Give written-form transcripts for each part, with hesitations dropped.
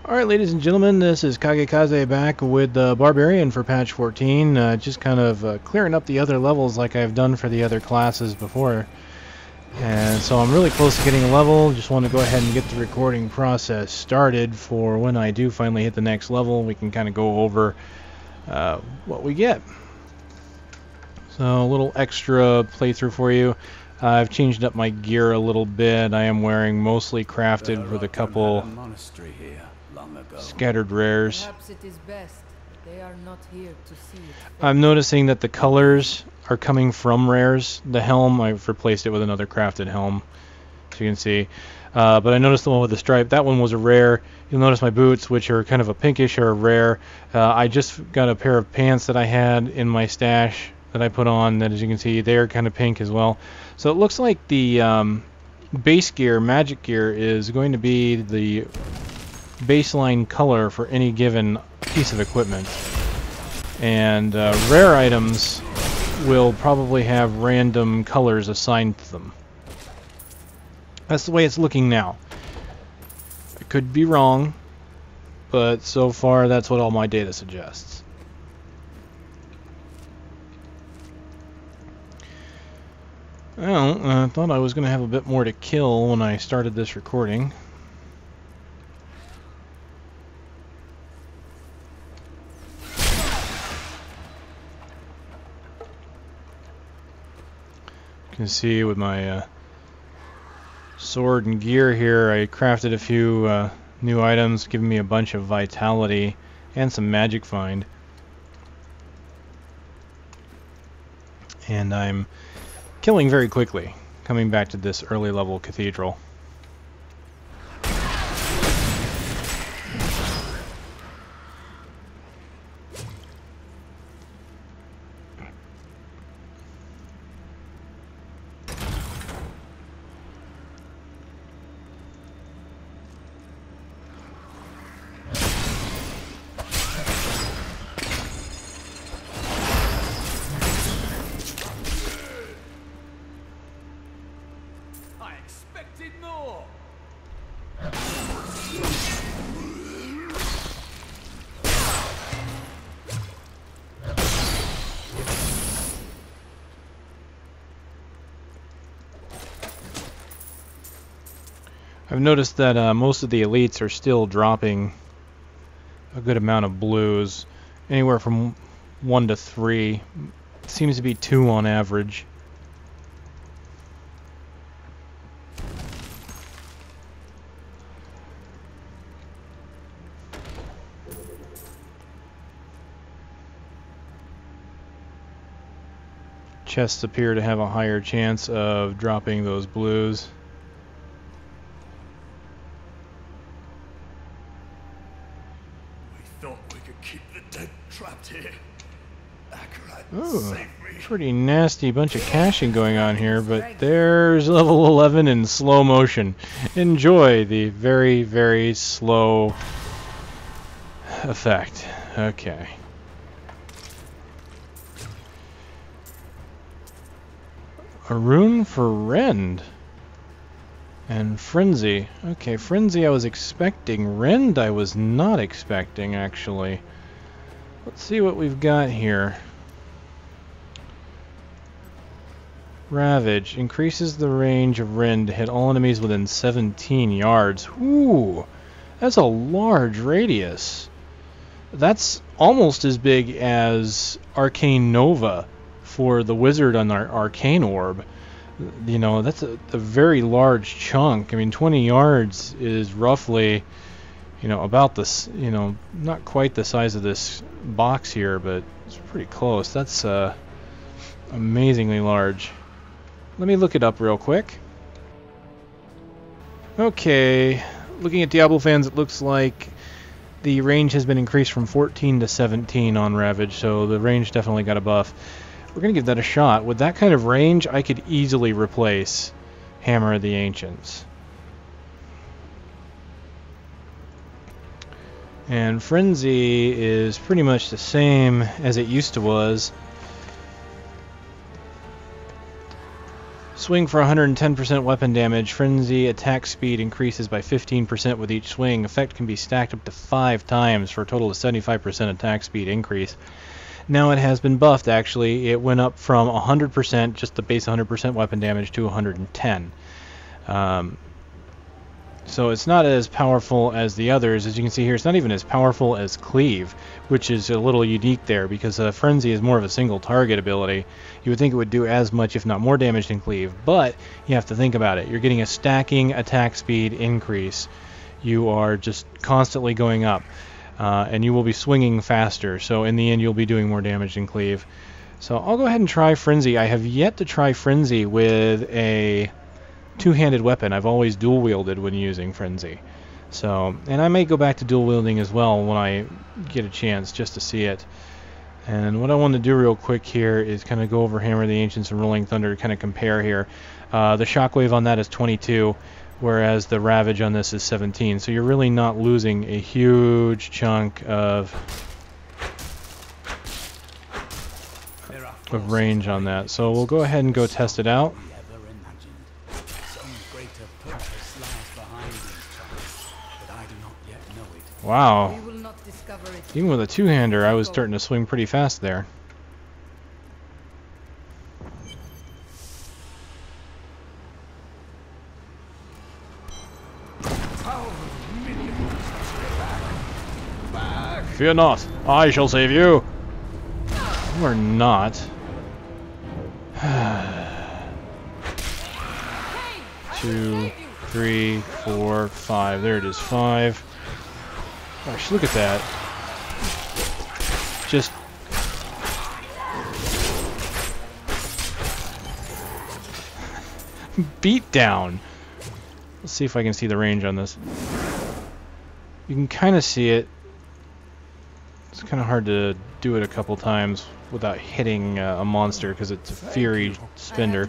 Alright, ladies and gentlemen, this is Kagekaze back with Barbarian for patch 14. Just kind of clearing up the other levels like I've done for the other classes before. And so I'm really close to getting a level. Just want to go ahead and get the recording process started for when I do finally hit the next level. We can kind of go over what we get. So a little extra playthrough for you. I've changed up my gear a little bit. I am wearing mostly crafted with a couple scattered rares. Perhaps it is best. They are not here to see it. I'm noticing that the colors are coming from rares. The helm, I've replaced it with another crafted helm, as you can see. But I noticed the one with the stripe. That one was a rare. You'll notice my boots, which are kind of a pinkish, are a rare. I just got a pair of pants that I had in my stash that I put on that, as you can see, they're kind of pink as well. So it looks like the base gear, magic gear, is going to be the baseline color for any given piece of equipment. And rare items will probably have random colors assigned to them. That's the way it's looking now. I could be wrong, but so far that's what all my data suggests. Well, I thought I was going to have a bit more to kill when I started this recording. You can see with my sword and gear here, I crafted a few new items, giving me a bunch of vitality and some magic find. And I'm killing very quickly, coming back to this early level cathedral. I've noticed that most of the elites are still dropping a good amount of blues, anywhere from 1 to 3. It seems to be 2 on average. Chests appear to have a higher chance of dropping those blues. Ooh, pretty nasty bunch of caching going on here, but there's level 11 in slow motion. Enjoy the very, very slow effect. Okay. A rune for Rend. And Frenzy. Okay, Frenzy I was expecting. Rend I was not expecting, actually. Let's see what we've got here. Ravage increases the range of Rend to hit all enemies within 17 yards. Ooh, that's a large radius. That's almost as big as Arcane Nova for the wizard on our Arcane Orb. You know, that's a very large chunk. I mean, 20 yards is roughly, you know, about this, you know, not quite the size of this box here, but it's pretty close. That's amazingly large. Let me look it up real quick. Okay, looking at Diablo fans, it looks like the range has been increased from 14 to 17 on Ravage, so the range definitely got a buff. We're going to give that a shot. With that kind of range, I could easily replace Hammer of the Ancients. And Frenzy is pretty much the same as it used to was. Swing for 110% weapon damage. Frenzy attack speed increases by 15% with each swing. Effect can be stacked up to 5 times for a total of 75% attack speed increase. Now it has been buffed, actually. It went up from 100%, just the base 100% weapon damage, to 110. So it's not as powerful as the others. As you can see here, it's not even as powerful as Cleave, which is a little unique there, because Frenzy is more of a single target ability. You would think it would do as much, if not more damage than Cleave, but you have to think about it. You're getting a stacking attack speed increase. You are just constantly going up, and you will be swinging faster, so in the end you'll be doing more damage than Cleave. So I'll go ahead and try Frenzy. I have yet to try Frenzy with a two-handed weapon. I've always dual-wielded when using Frenzy. So, and I may go back to dual-wielding as well when I get a chance, just to see it. And what I want to do real quick here is kind of go over Hammer of the Ancients and Rolling Thunder to kind of compare here. The Shockwave on that is 22, whereas the Ravage on this is 17. So you're really not losing a huge chunk of range on that. So we'll go ahead and go test it out. Wow. Even with a two-hander, I was starting to swing pretty fast there. Fear not, I shall save you. You are not. 2, 3, 4, 5. There it is, 5. Gosh, look at that. Just beat down. Let's see if I can see the range on this. You can kind of see it. It's kind of hard to do it a couple times without hitting a monster because it's a Fury Spender.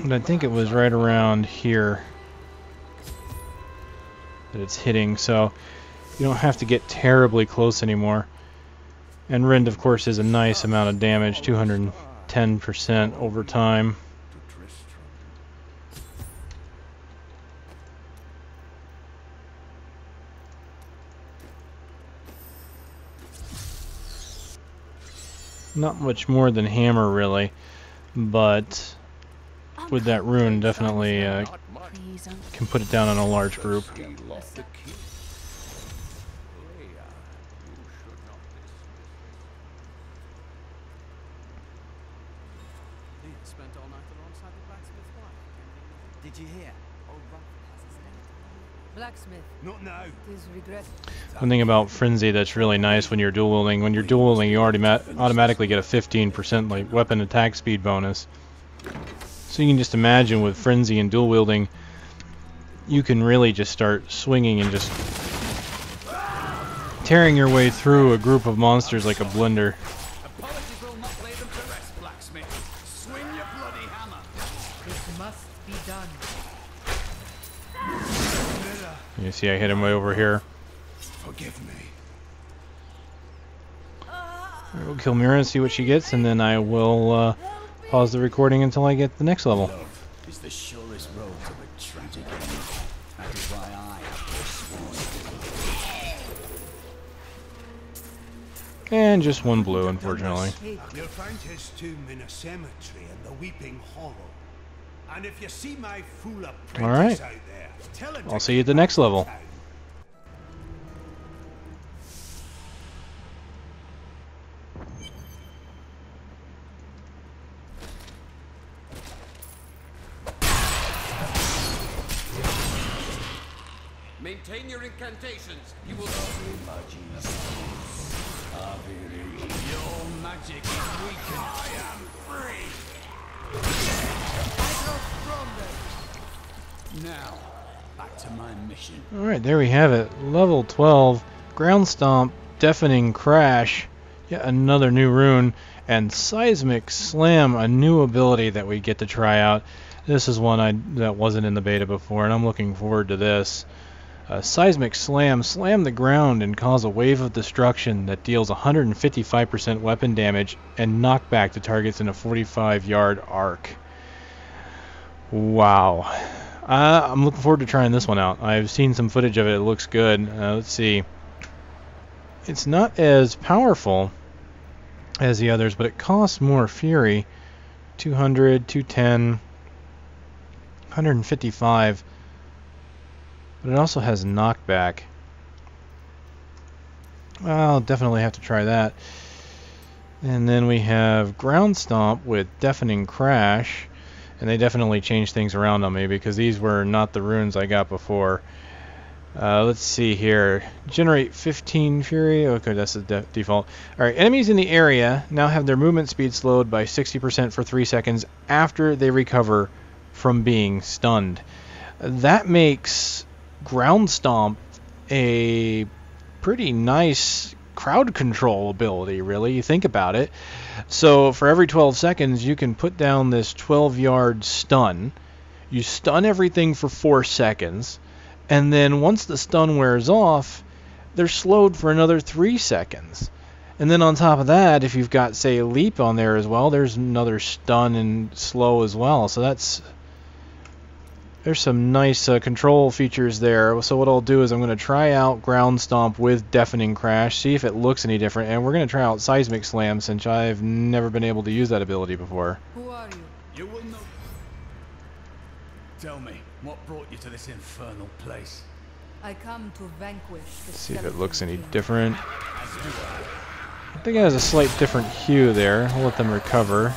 But I think it was right around here that it's hitting, so you don't have to get terribly close anymore. And Rend, of course, is a nice amount of damage, 210% over time. Not much more than Hammer, really, but with that rune, definitely can put it down on a large group. Did you hear? Blacksmith. Not now. One thing about Frenzy that's really nice when you're dual wielding, you automatically get a 15% like weapon attack speed bonus. So you can just imagine with Frenzy and dual wielding, you can really just start swinging and just tearing your way through a group of monsters like a blender. Apologies will not lay them to rest, Blacksmith. Swing your bloody hammer. This must be done. You see I hit him way over here. Forgive me. We'll kill Mira and see what she gets, and then I will pause the recording until I get the next level. Love is the surest road to a tragic end. That is why I have forsworn. And just one blue, unfortunately. You'll find his tomb in a cemetery in the Weeping Hollow. And if you see my fool apprentice out there, tell him I'll see you at the next level. Maintain your incantations. You will Your magic is weakened. I am free. Now, back to my mission. Alright, there we have it. Level 12, Ground Stomp, Deafening Crash, yet another new rune, and Seismic Slam, a new ability that we get to try out. This is one that wasn't in the beta before, and I'm looking forward to this. Seismic Slam. Slam the ground and cause a wave of destruction that deals 155% weapon damage and knockback to targets in a 45-yard arc. Wow. I'm looking forward to trying this one out. I've seen some footage of it. It looks good. Let's see. It's not as powerful as the others, but it costs more fury. 200, 210, 155. But it also has knockback. I'll definitely have to try that. And then we have Ground Stomp with Deafening Crash. And they definitely changed things around on me because these were not the runes I got before. Let's see here. Generate 15 fury. Okay, that's the default. Alright, enemies in the area now have their movement speed slowed by 60% for 3 seconds after they recover from being stunned. That makes Ground Stomp a pretty nice crowd control ability, really. You think about it. So for every 12 seconds, you can put down this 12-yard stun. You stun everything for 4 seconds. And then once the stun wears off, they're slowed for another 3 seconds. And then on top of that, if you've got, say, a leap on there as well, there's another stun and slow as well. So there's some nice control features there. So what I'll do is I'm going to try out Ground Stomp with Deafening Crash, see if it looks any different, and we're going to try out Seismic Slam since I've never been able to use that ability before. Who are you? You will know. Tell me, what brought you to this infernal place? I come to vanquish the See if it looks Skeleton any King. different. I think it has a slight different hue there. We'll let them recover.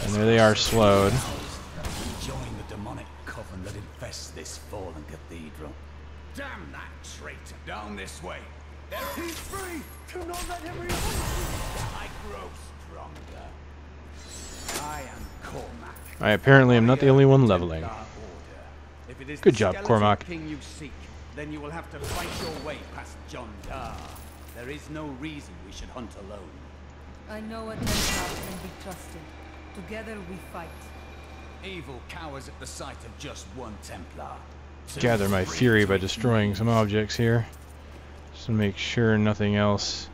And there they are, slowed. Join the demonic coven that infests this fallen cathedral. Damn that traitor! Down this way. He's free! Do not let him release! I grow stronger. I am Cormac. I apparently am not the only one leveling. Templar Order. If it is Good the job, Skeleton Cormac. King you seek, then you will have to fight your way past John Dar. There is no reason we should hunt alone. I know a Templar can be trusted. Together we fight. Evil cowers at the sight of just one Templar. Gather my fury by destroying some objects here. Just to make sure nothing else.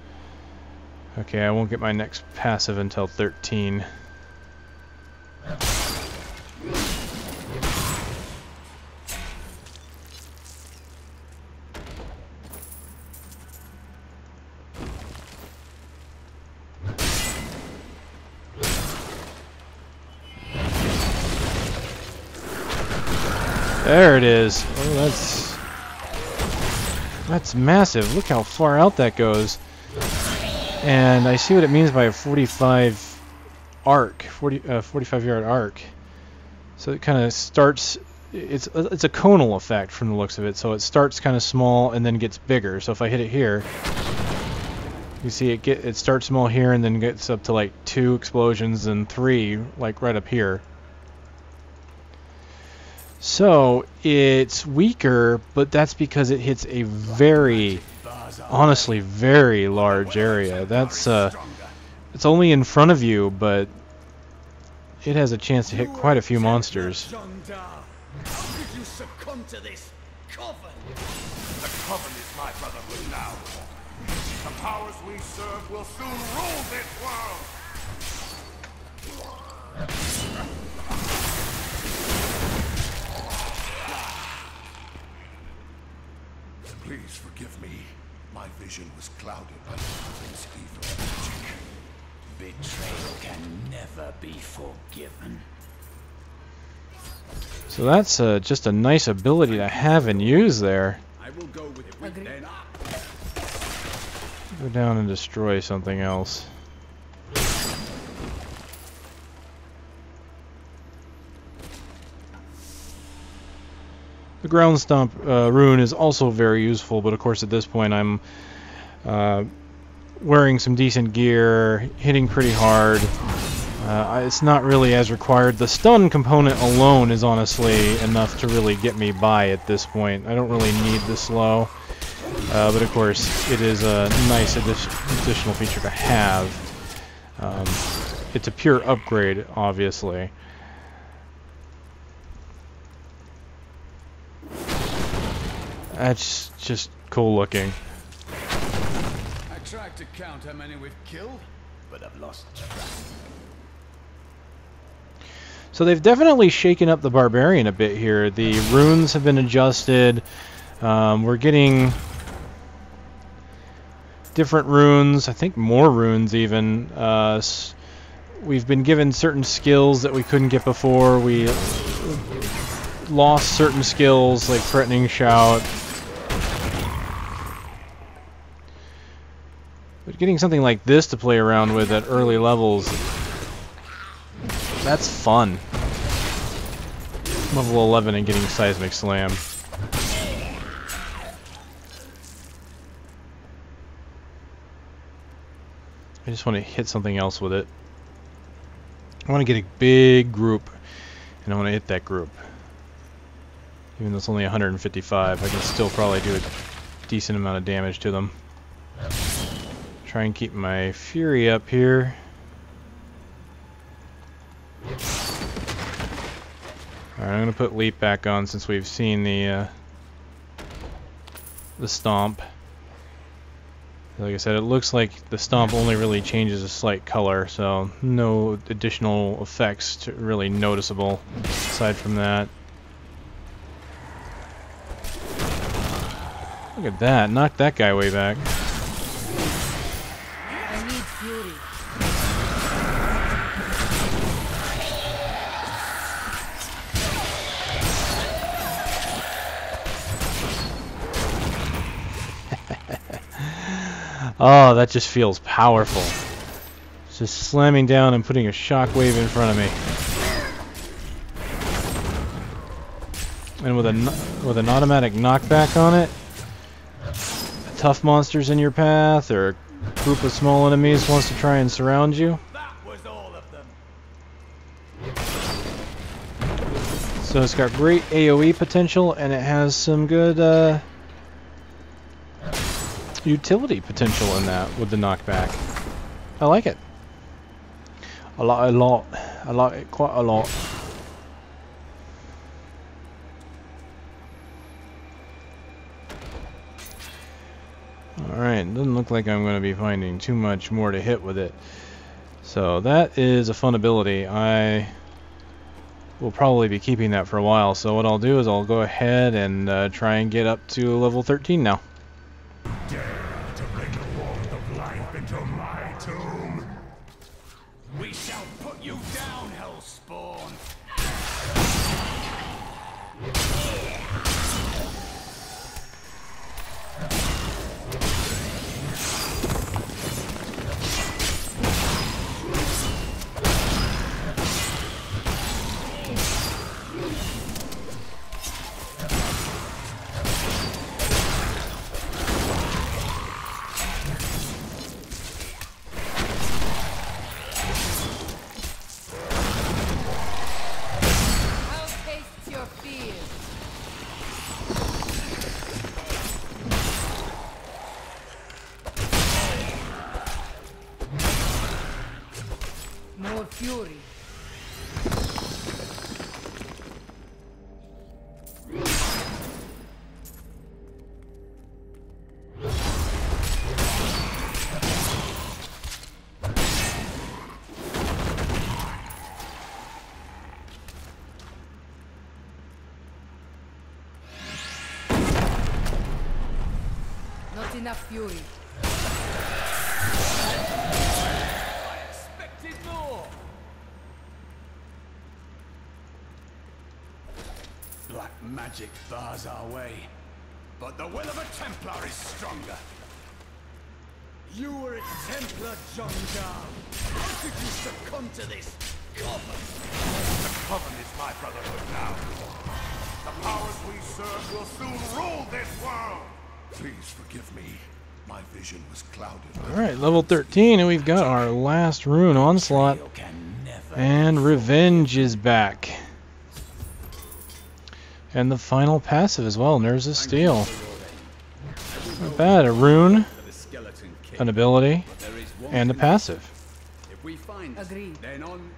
Okay, I won't get my next passive until 13. There it is. Oh, that's massive. Look how far out that goes. And I see what it means by a 45 arc, 45-yard arc. So it kind of starts. It's a conal effect from the looks of it. So it starts kind of small and then gets bigger. So if I hit it here, you see it starts small here and then gets up to like 2 explosions and 3 like right up here. So it's weaker, but that's because it hits a very, honestly, very large area. That's it's only in front of you, but it has a chance to hit quite a few monsters. John Dar, how did you succumb to this coven? The coven is my brotherhood now. The powers we serve will soon rule this world. Please forgive me. My vision was clouded by the coven's evil magic. Betrayal can never be forgiven. So that's just a nice ability to have and use there. I will go with it. Agree. Then Go down and destroy something else. The Ground Stomp rune is also very useful, but of course at this point I'm wearing some decent gear, hitting pretty hard. It's not really as required. The stun component alone is honestly enough to really get me by at this point. I don't really need the slow, but of course it is a nice additional feature to have. It's a pure upgrade, obviously. That's just cool looking. I tried to count how many we've killed, but I've lost track. So they've definitely shaken up the Barbarian a bit here. The runes have been adjusted. We're getting different runes. I think more runes even. We've been given certain skills that we couldn't get before. We lost certain skills like Threatening Shout. But getting something like this to play around with at early levels, that's fun. Level 11 and getting Seismic Slam. I just want to hit something else with it. I want to get a big group, and I want to hit that group. Even though it's only 155, I can still probably do a decent amount of damage to them. Try and keep my Fury up here. Alright, I'm going to put Leap back on since we've seen the Stomp. Like I said, it looks like the Stomp only really changes a slight color, so no additional effects really noticeable aside from that. Look at that, knocked that guy way back. I need fury. Oh, that just feels powerful. Just slamming down and putting a shockwave in front of me. And with an automatic knockback on it, tough monsters in your path or a group of small enemies wants to try and surround you. That was all of them. So it's got great AoE potential and it has some good utility potential in that with the knockback. I like it. I like it quite a lot. Alright, doesn't look like I'm going to be finding too much more to hit with it. So that is a fun ability. I will probably be keeping that for a while. So what I'll do is I'll go ahead and try and get up to level 13 now. Dare to bring the warmth of life into my tomb. We shall put you down, Hellspawn. More fury. Not enough fury. Black magic bars our way, but the will of a Templar is stronger. You were a Templar, John Dar. How could you succumb to this coven? The coven is my brotherhood now. The powers we serve will soon rule this world. Please forgive me. My vision was clouded. Alright, level 13, and we've got our last rune, Onslaught. And Revenge is back. And the final passive as well, Nerves of Steel. Not bad, a rune, an ability, and a passive. If we find Agreed. then on.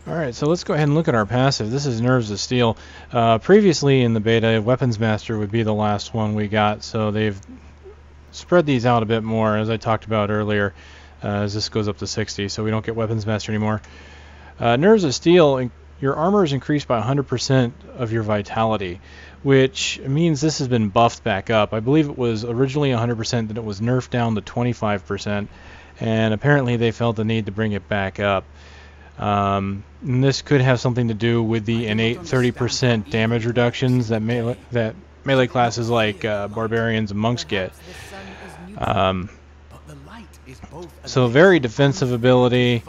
Alright, so let's go ahead and look at our passive. This is Nerves of Steel. Previously in the beta, Weapons Master would be the last one we got, so they've spread these out a bit more, as I talked about earlier, as this goes up to 60, so we don't get Weapons Master anymore. Nerves of Steel, your armor is increased by 100% of your vitality, which means this has been buffed back up. I believe it was originally 100%, then it was nerfed down to 25%, and apparently they felt the need to bring it back up. And this could have something to do with the innate 30% damage reductions that melee classes like Barbarians and Monks get. So very defensive ability.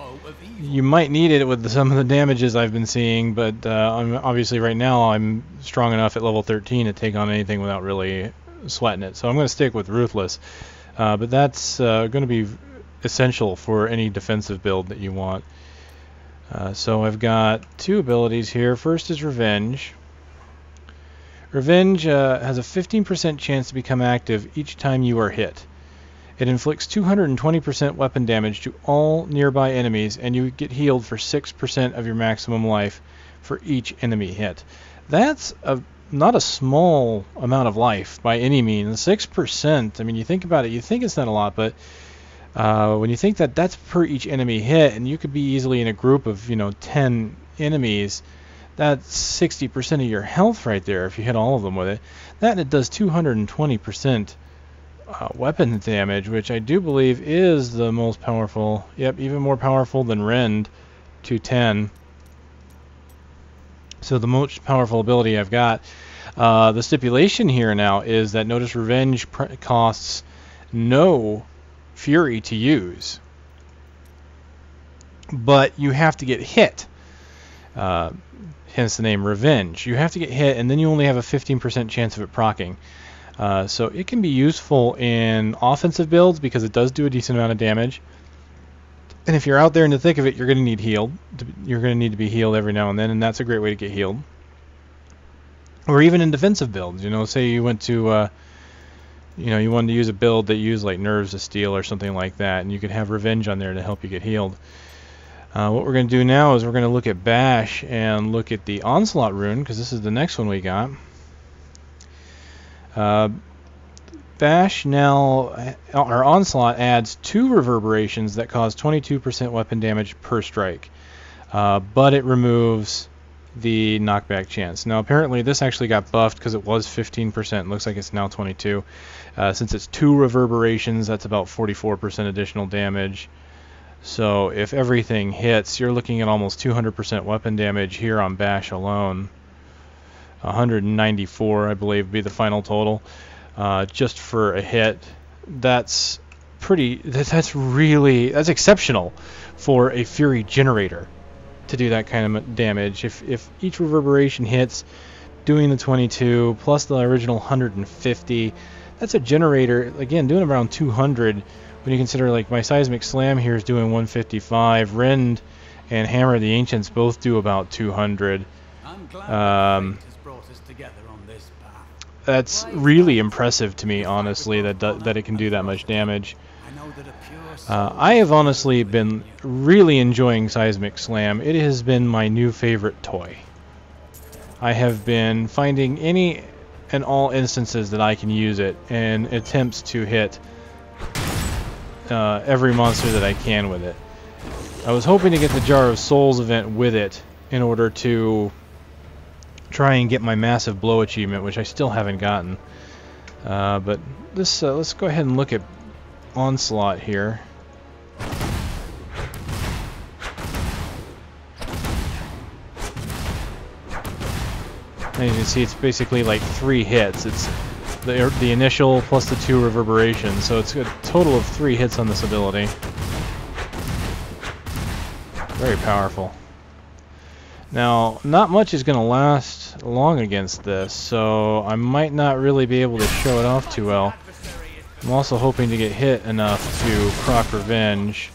You might need it with some of the damages I've been seeing, but obviously right now I'm strong enough at level 13 to take on anything without really sweating it. So I'm going to stick with Ruthless. But that's going to be essential for any defensive build that you want. So I've got two abilities here. First is Revenge. Revenge has a 15% chance to become active each time you are hit. It inflicts 220% weapon damage to all nearby enemies, and you get healed for 6% of your maximum life for each enemy hit. That's not a small amount of life by any means. 6%, I mean, you think about it, you think it's not a lot, but when you think that that's per each enemy hit, and you could be easily in a group of, 10 enemies, that's 60% of your health right there if you hit all of them with it. That and it does 220% weapon damage, which I do believe is the most powerful. Yep, even more powerful than Rend, 210. So the most powerful ability I've got. The stipulation here now is that notice Revenge costs no Fury to use, but you have to get hit. Hence the name Revenge. You have to get hit, and then you only have a 15% chance of it proccing. So it can be useful in offensive builds because it does do a decent amount of damage. And if you're out there in the thick of it, you're going to need healed. You're going to need to be healed every now and then, and that's a great way to get healed. Or even in defensive builds, say you went to, you wanted to use a build that used like Nerves of Steel or something like that, and you could have Revenge on there to help you get healed. What we're going to do now is we're going to look at Bash and look at the Onslaught rune, because this is the next one we got. Bash now, our Onslaught adds 2 reverberations that cause 22% weapon damage per strike, but it removes the knockback chance. Now apparently this actually got buffed because it was 15%. It looks like it's now 22. Since it's 2 reverberations, that's about 44% additional damage. So if everything hits, you're looking at almost 200% weapon damage here on Bash alone. 194, I believe, would be the final total, just for a hit. That's exceptional for a Fury generator to do that kind of damage. If each reverberation hits, doing the 22 plus the original 150, that's a generator, again, doing around 200. When you consider, like, my Seismic Slam here is doing 155, Rend and Hammer of the Ancients both do about 200. That's really impressive to me, honestly, that it can do that much damage. I have honestly been really enjoying Seismic Slam. It has been my new favorite toy. I have been finding any and all instances that I can use it and attempts to hit every monster that I can with it. I was hoping to get the Jar of Souls event with it in order to try and get my Massive Blow achievement, which I still haven't gotten. But this, let's go ahead and look at Onslaught here. And you can see it's basically like 3 hits. It's the initial plus the 2 reverberations, so it's a total of 3 hits on this ability. Very powerful. Now, not much is going to last long against this, so I might not really be able to show it off too well. I'm also hoping to get hit enough to proc Revenge.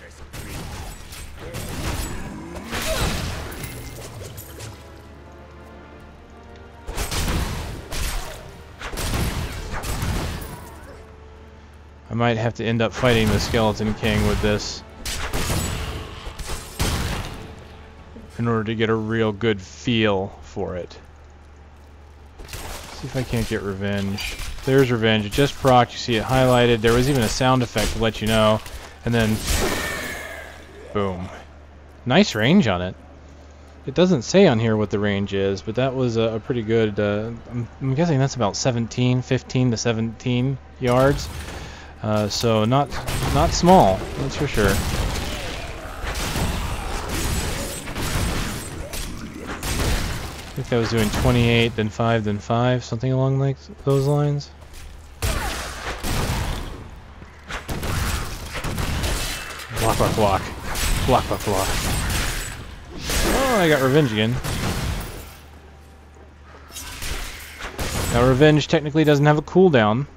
I might have to end up fighting the Skeleton King with this. in order to get a real good feel for it. See if I can't get Revenge. There's Revenge. It just procced. You see it highlighted. There was even a sound effect to let you know. And then, boom. Nice range on it. It doesn't say on here what the range is, but that was a pretty good, I'm guessing that's about 15 to 17 yards. So not small, that's for sure. I think I was doing 28, then 5, then 5, something along like those lines. Block, block, block. Block, block, block. Oh, I got Revenge again. Now, Revenge technically doesn't have a cooldown.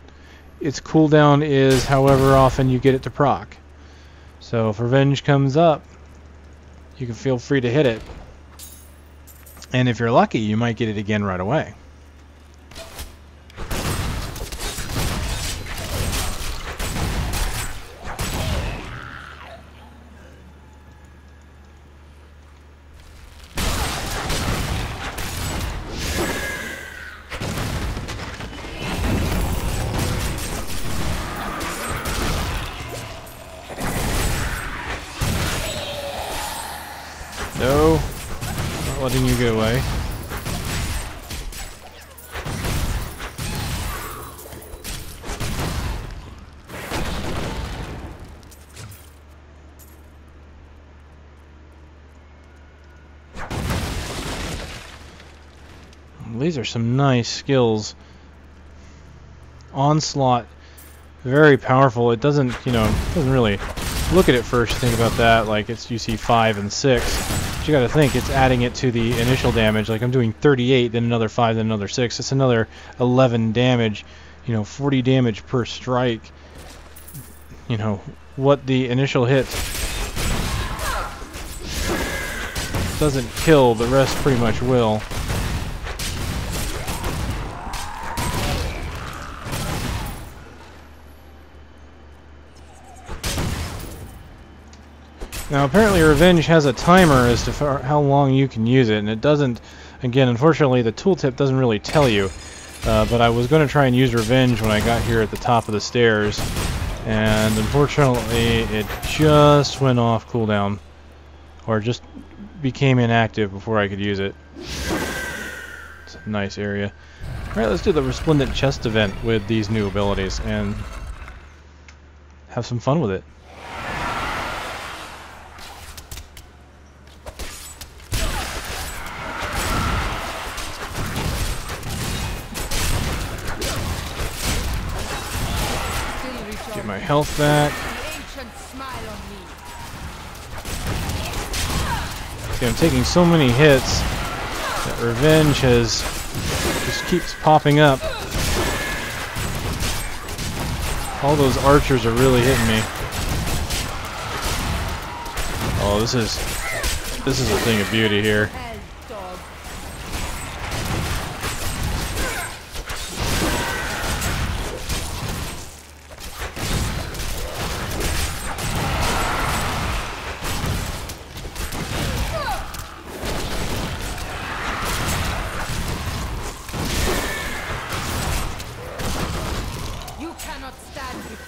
Its cooldown is however often you get it to proc. So if Revenge comes up, you can feel free to hit it. And if you're lucky, you might get it again right away. No, not letting you get away. These are some nice skills. Onslaught, very powerful. It doesn't, doesn't really look at it first. Think about that, like it's you see 5 and 6. But you got to think it's adding it to the initial damage. Like I'm doing 38, then another 5, then another 6. It's another 11 damage. 40 damage per strike. What the initial hit doesn't kill, the rest pretty much will. Now apparently Revenge has a timer as to how long you can use it, and it doesn't, again, unfortunately the tooltip doesn't really tell you, but I was going to try and use Revenge when I got here at the top of the stairs, and unfortunately it just went off cooldown, or just became inactive before I could use it. It's a nice area. Alright, let's do the Resplendent Chest event with these new abilities, and have some fun with it. Get my health back. See, I'm taking so many hits that Revenge just keeps popping up. All those archers are really hitting me. Oh, this is a thing of beauty here.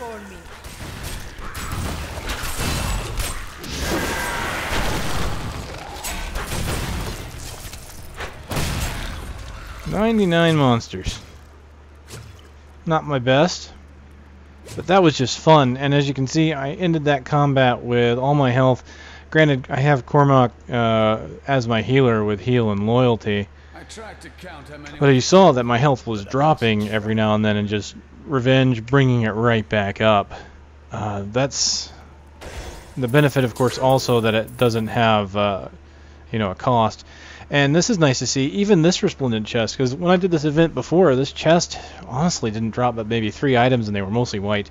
before me. "99 monsters. Not my best, but that was just fun. And as you can see, I ended that combat with all my health. Granted, I have Cormac as my healer with heal and loyalty. But you saw that my health was dropping every now and then, and just Revenge bringing it right back up. That's the benefit, of course, also that it doesn't have a cost. And this is nice to see, even this resplendent chest, because when I did this event before, this chest honestly didn't drop but maybe 3 items, and they were mostly white.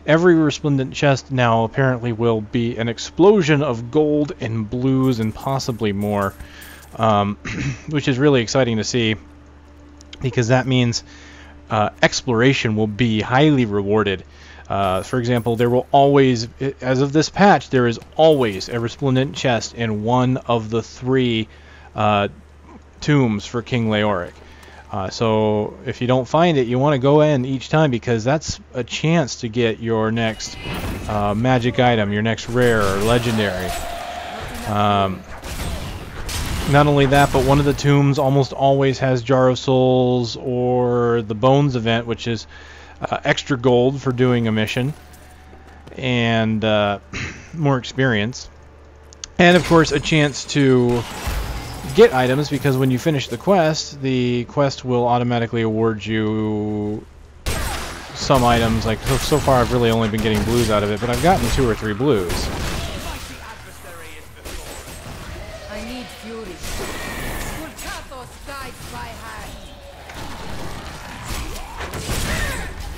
Every resplendent chest now apparently will be an explosion of gold and blues and possibly more, which is really exciting to see, because that means exploration will be highly rewarded. For example, there will always, as of this patch, there is always a resplendent chest in one of the 3 tombs for King Leoric. So if you don't find it, you want to go in each time, because that's a chance to get your next magic item, your next rare or legendary. Not only that, but one of the tombs almost always has Jar of Souls or the Bones event, which is extra gold for doing a mission and more experience. And of course a chance to get items, because when you finish the quest will automatically award you some items. Like so far I've really only been getting blues out of it, but I've gotten 2 or 3 blues.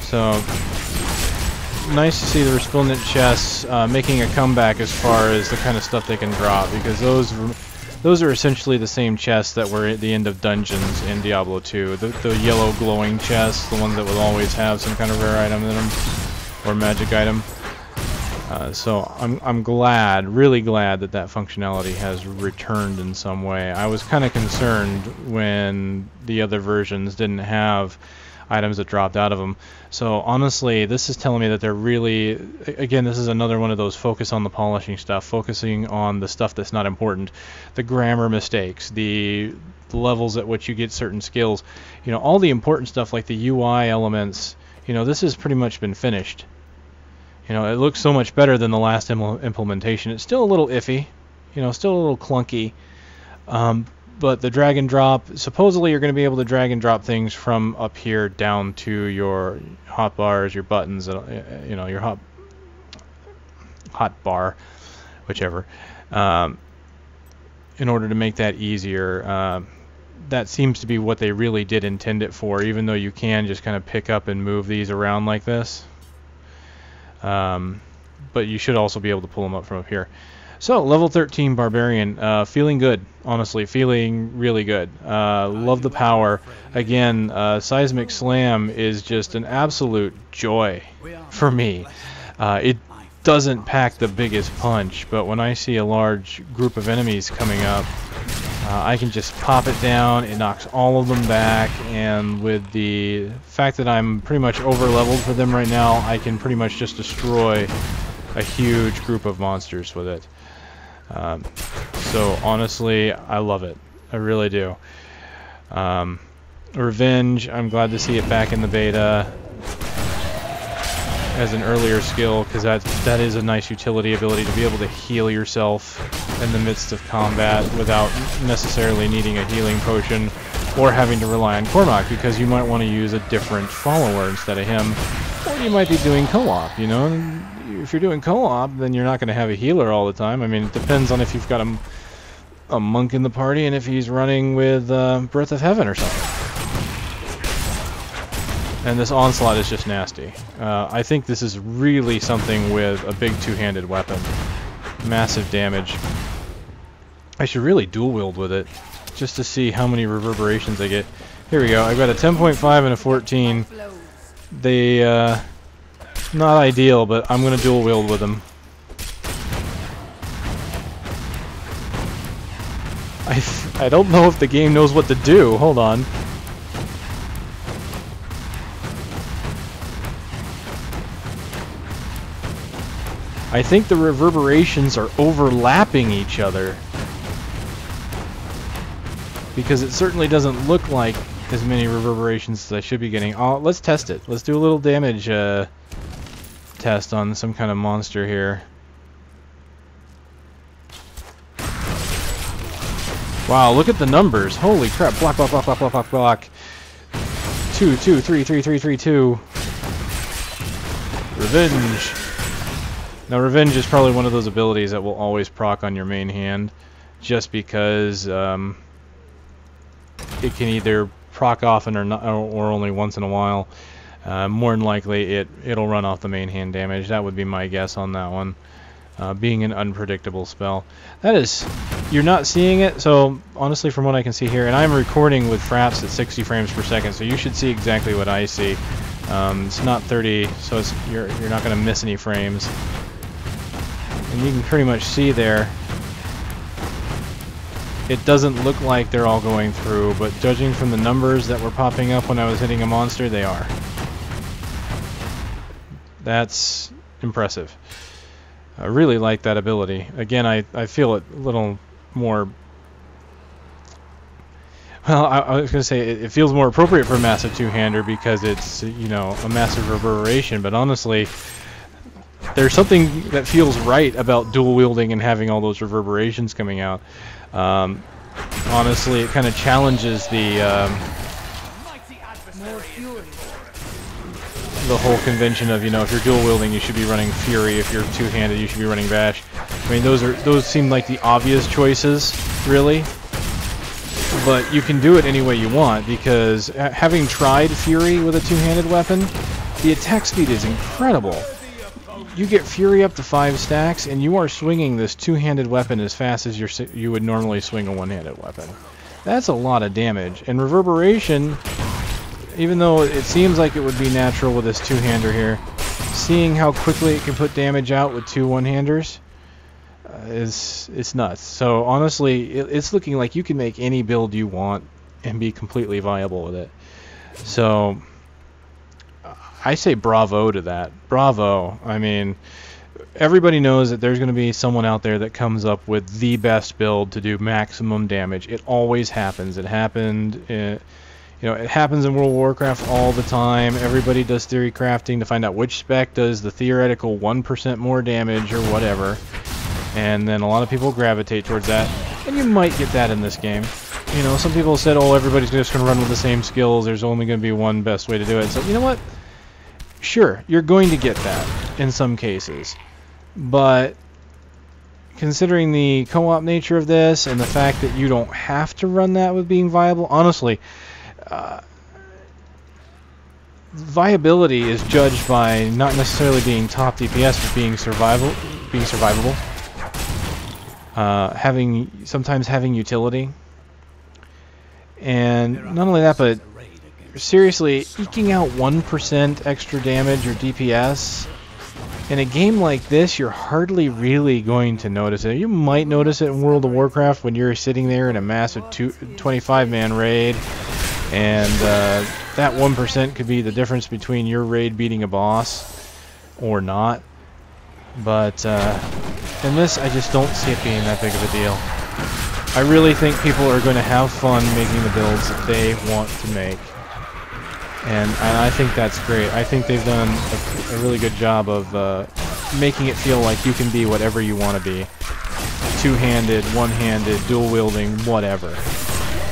So nice to see the resplendent chests making a comeback as far as the kind of stuff they can drop, because those are essentially the same chests that were at the end of dungeons in Diablo 2. The yellow glowing chests, the ones that would always have some kind of rare item in them, or magic item. So I'm glad, really glad that that functionality has returned in some way. I was kind of concerned when the other versions didn't have items that dropped out of them. So honestly, this is telling me that they're really, again, this is another one of those focus on the polishing stuff, focusing on the stuff that's not important, the grammar mistakes, the levels at which you get certain skills, you know, all the important stuff like the UI elements. You know, this has pretty much been finished. You know, it looks so much better than the last implementation. It's still a little iffy, you know, still a little clunky. But the drag and drop, supposedly you're going to be able to drag and drop things from up here down to your hotbars, your buttons, you know, your hot bar, whichever, in order to make that easier. That seems to be what they really did intend it for, even though you can just kind of pick up and move these around like this. But you should also be able to pull them up from up here. So, level 13 Barbarian, feeling good, honestly, feeling really good. Love the power. Again, Seismic Slam is just an absolute joy for me. It doesn't pack the biggest punch, but when I see a large group of enemies coming up, I can just pop it down, it knocks all of them back, and with the fact that I'm pretty much over-leveled for them right now, I can pretty much just destroy a huge group of monsters with it. So honestly, I love it. I really do. Revenge, I'm glad to see it back in the beta as an earlier skill, because that is a nice utility ability to be able to heal yourself in the midst of combat without necessarily needing a healing potion or having to rely on Cormac, because you might want to use a different follower instead of him, or you might be doing co-op, you know. If you're doing co-op, then you're not going to have a healer all the time. I mean, it depends on if you've got a monk in the party and if he's running with Breath of Heaven or something. And this Onslaught is just nasty. I think this is really something with a big two-handed weapon. Massive damage. I should really dual-wield with it, just to see how many reverberations I get. Here we go. I've got a 10.5 and a 14. They, not ideal, but I'm going to dual wield with them. I don't know if the game knows what to do. Hold on. I think the reverberations are overlapping each other, because it certainly doesn't look like as many reverberations as I should be getting. Let's test it. Let's do a little damage test on some kind of monster here. Wow, look at the numbers. Holy crap. Block, block, block, block, block, block, block. 2, 2, 3, 3, 3, 3, 2. Revenge. Now, Revenge is probably one of those abilities that will always proc on your main hand, just because it can either proc often or not, or only once in a while. More than likely, it'll run off the main hand damage. That would be my guess on that one. Being an unpredictable spell. That is, you're not seeing it, so honestly from what I can see here, and I'm recording with fraps at 60 frames per second, so you should see exactly what I see. It's not 30, so you're not going to miss any frames. And you can pretty much see there, it doesn't look like they're all going through, but judging from the numbers that were popping up when I was hitting a monster, they are. That's impressive. I really like that ability. Again, I feel it a little more... Well, I was going to say it feels more appropriate for a massive two-hander because it's, you know, a massive reverberation, but honestly, there's something that feels right about dual wielding and having all those reverberations coming out. Honestly, it kind of challenges the whole convention of, you know, if you're dual wielding, you should be running Fury. If you're two-handed, you should be running Bash. I mean, those seem like the obvious choices, really. But you can do it any way you want, because having tried Fury with a two-handed weapon, the attack speed is incredible. You get Fury up to 5 stacks, and you are swinging this two-handed weapon as fast as you would normally swing a one-handed weapon. That's a lot of damage. And Reverberation, even though it seems like it would be natural with this two-hander here, seeing how quickly it can put damage out with two one-handers, it's nuts. So honestly, it's looking like you can make any build you want and be completely viable with it. So I say bravo to that. Bravo. I mean, everybody knows that there's going to be someone out there that comes up with the best build to do maximum damage. It always happens. It happened. You know, it happens in World of Warcraft all the time. Everybody does theory crafting to find out which spec does the theoretical 1% more damage or whatever. And then a lot of people gravitate towards that. And you might get that in this game. You know, some people said, oh, everybody's just going to run with the same skills. There's only going to be one best way to do it. So, you know what? Sure, you're going to get that in some cases. But considering the co-op nature of this and the fact that you don't have to run that with being viable, honestly, viability is judged by not necessarily being top DPS, but being survivable. Sometimes having utility. And not only that, but seriously, eking out 1% extra damage or DPS in a game like this, you're hardly really going to notice it. You might notice it in World of Warcraft when you're sitting there in a massive 25-man raid, and that 1% could be the difference between your raid beating a boss or not. But in this, I just don't see it being that big of a deal. I really think people are going to have fun making the builds that they want to make. And I think that's great. I think they've done a really good job of making it feel like you can be whatever you want to be. Two-handed, one-handed, dual-wielding, whatever.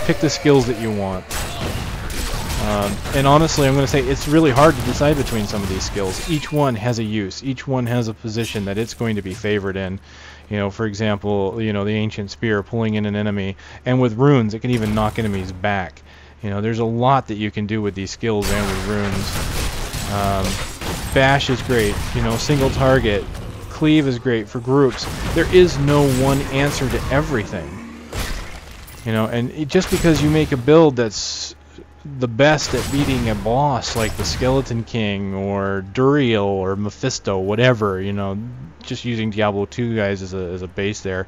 Pick the skills that you want. And honestly, I'm going to say it's really hard to decide between some of these skills. Each one has a use. Each one has a position that it's going to be favored in. You know, for example, you know, the Ancient Spear pulling in an enemy. And with runes, it can even knock enemies back. You know, there's a lot that you can do with these skills and with runes. Bash is great. You know, single target. Cleave is great for groups. There is no one answer to everything. You know, and just because you make a build that's the best at beating a boss like the Skeleton King or Duriel or Mephisto, whatever, you know, just using Diablo 2 guys as a base there.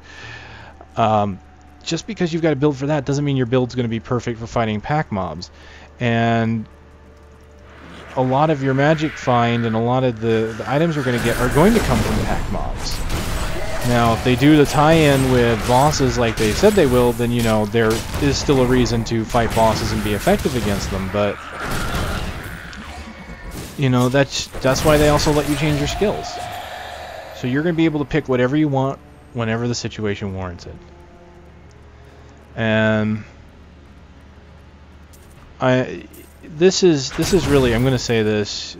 Just because you've got a build for that doesn't mean your build's going to be perfect for fighting pack mobs. And a lot of your magic find and a lot of the items you're going to get are going to come from pack mobs. Now, if they do the tie-in with bosses like they said they will, then, you know, there is still a reason to fight bosses and be effective against them, but, you know, that's why they also let you change your skills. So you're going to be able to pick whatever you want whenever the situation warrants it. And this is really, I'm going to say this,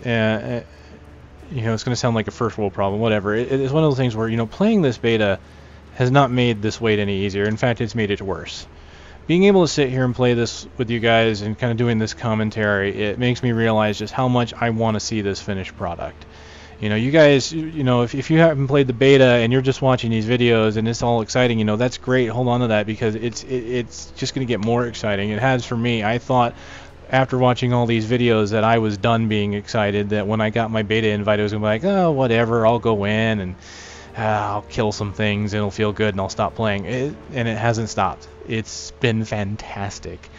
you know, it's going to sound like a first world problem, whatever. It's one of those things where, you know, playing this beta has not made this wait any easier. In fact, it's made it worse. Being able to sit here and play this with you guys and kind of doing this commentary, it makes me realize just how much I want to see this finished product. You know, you guys, you know, if you haven't played the beta and you're just watching these videos and it's all exciting, you know, that's great. Hold on to that, because it's just going to get more exciting. It has for me. I thought after watching all these videos that I was done being excited, that when I got my beta invite, I was going to be like, oh, whatever, I'll go in and I'll kill some things and it'll feel good and I'll stop playing. And it hasn't stopped. It's been fantastic.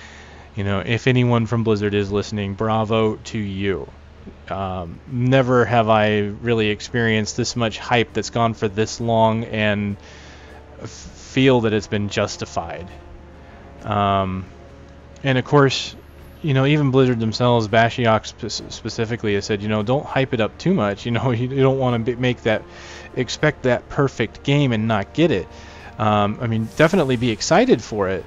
You know, if anyone from Blizzard is listening, bravo to you. Never have I really experienced this much hype that's gone for this long and feel that it's been justified. And of course, you know, even Blizzard themselves, Bashiok specifically, has said, you know, don't hype it up too much. You know, you don't want to expect that perfect game and not get it. I mean, definitely be excited for it,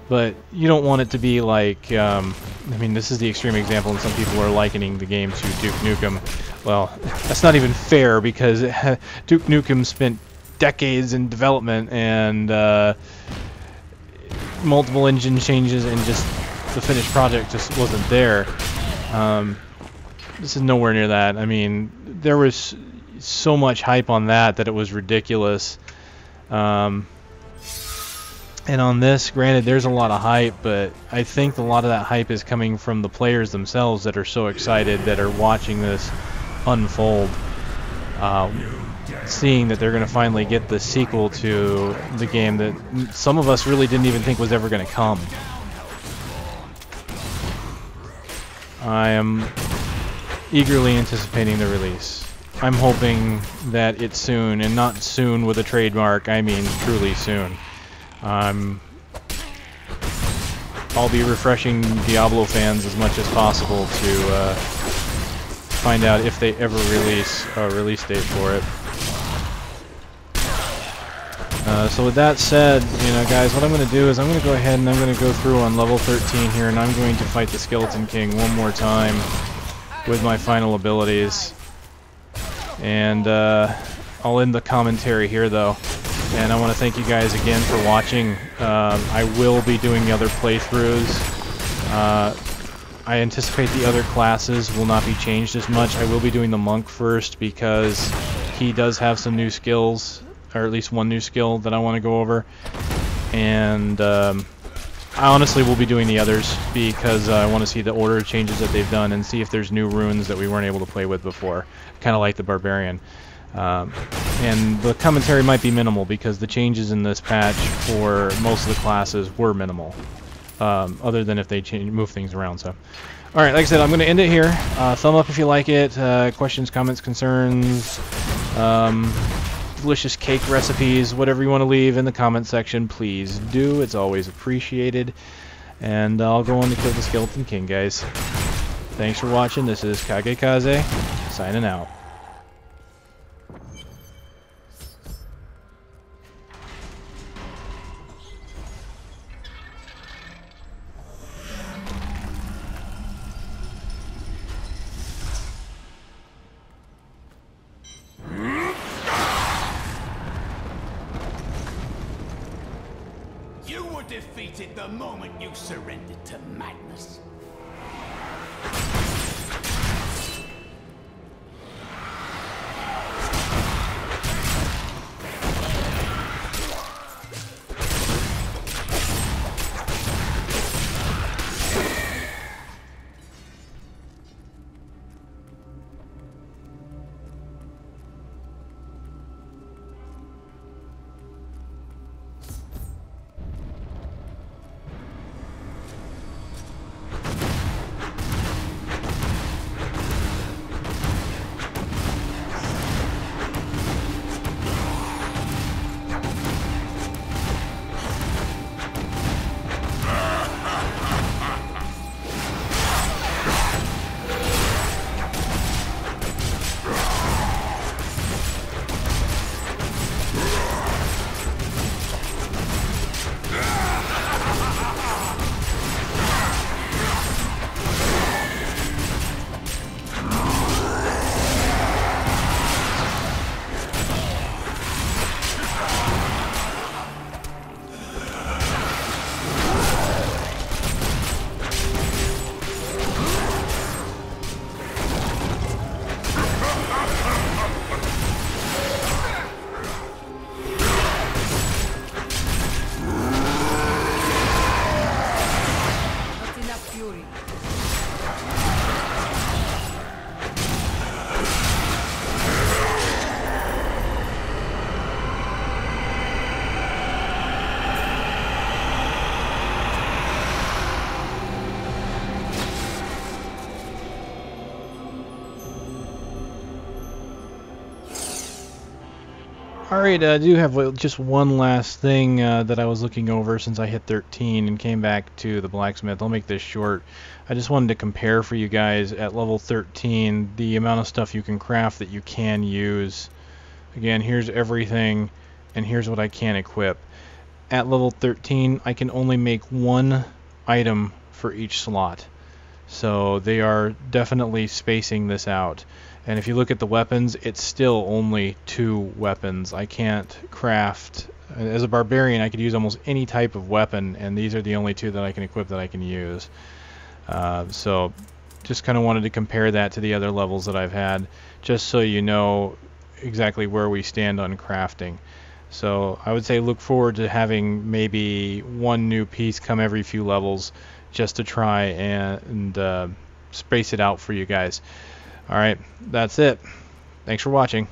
but you don't want it to be like, I mean, this is the extreme example, and some people are likening the game to Duke Nukem. Well, that's not even fair, because Duke Nukem spent decades in development and multiple engine changes, and just the finished project just wasn't there. This is nowhere near that. I mean, there was so much hype on that it was ridiculous. And on this, granted, there's a lot of hype, but I think a lot of that hype is coming from the players themselves that are so excited, that are watching this unfold, seeing that they're going to finally get the sequel to the game that some of us really didn't even think was ever going to come. I am eagerly anticipating the release. I'm hoping that it's soon, and not soon with a trademark, I mean truly soon. I'll be refreshing Diablo fans as much as possible to find out if they ever release a release date for it. So with that said, you know, guys, what I'm going to do is I'm going to go ahead and I'm going to go through on level 13 here, and I'm going to fight the Skeleton King one more time with my final abilities. And I'll end the commentary here, though. And I want to thank you guys again for watching. I will be doing the other playthroughs. I anticipate the other classes will not be changed as much. I will be doing the monk first because he does have some new skills, or at least one new skill that I want to go over. And I honestly will be doing the others because I want to see the order changes that they've done and see if there's new runes that we weren't able to play with before, kind of like the Barbarian. And the commentary might be minimal because the changes in this patch for most of the classes were minimal, other than if they move things around. So, alright, like I said, I'm going to end it here. Thumb up if you like it. Questions, comments, concerns, delicious cake recipes, whatever you want to leave in the comment section, please do. It's always appreciated. And I'll go on to kill the Skeleton King, guys. Thanks for watching. This is Kagekaze, signing out. Defeated the moment you surrendered to madness. Alright, I do have just one last thing that I was looking over since I hit 13 and came back to the blacksmith. I'll make this short. I just wanted to compare for you guys at level 13 the amount of stuff you can craft that you can use. Again, here's everything, and here's what I can equip. At level 13, I can only make one item for each slot. So they are definitely spacing this out. And if you look at the weapons, it's still only 2 weapons. I can't craft... As a barbarian, I could use almost any type of weapon, and these are the only 2 that I can equip that I can use. So just kind of wanted to compare that to the other levels that I've had, just so you know exactly where we stand on crafting. So I would say look forward to having maybe 1 new piece come every few levels, just to try and space it out for you guys. Alright, that's it. Thanks for watching.